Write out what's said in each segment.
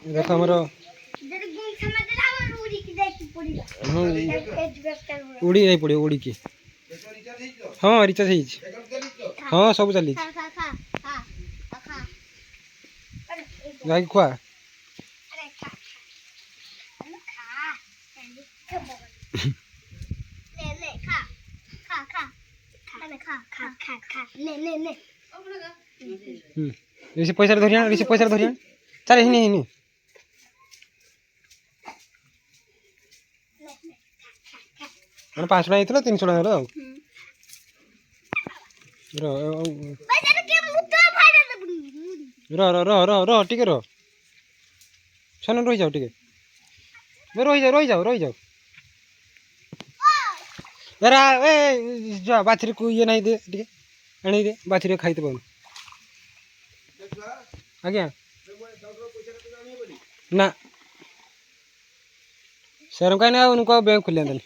देख हमर उड़ी नहीं पड़े उड़ी की हाँ रिचार्ज है हाँ सब चली गाय खुआ ऋषि पैसा धरिया ऋषि पैसा धरिया चल हिनी हिनी मैंने 5 टका ये 300 टका रो टिके रो छन रही जाओ टिके रही जाओ यार ए जा बाछरी को ये नहीं दे टिके आनी दे बाछरी खाई तो आज्ञा ना शर्म का ना उनको बैंक खुले अंदर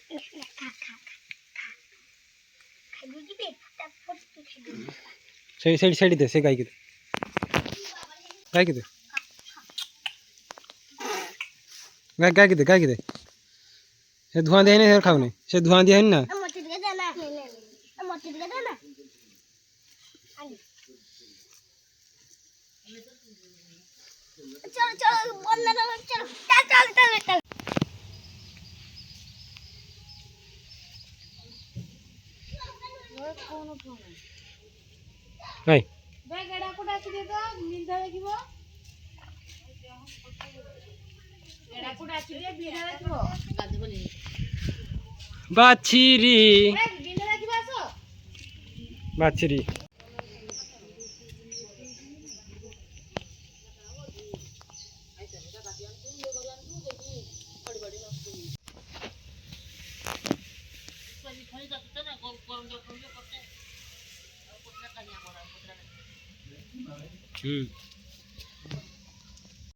सही दे से गाय के दे गाय के दे से धुआं दे नहीं खाओ नहीं से धुआं दिया है ना चल नहीं बाछरी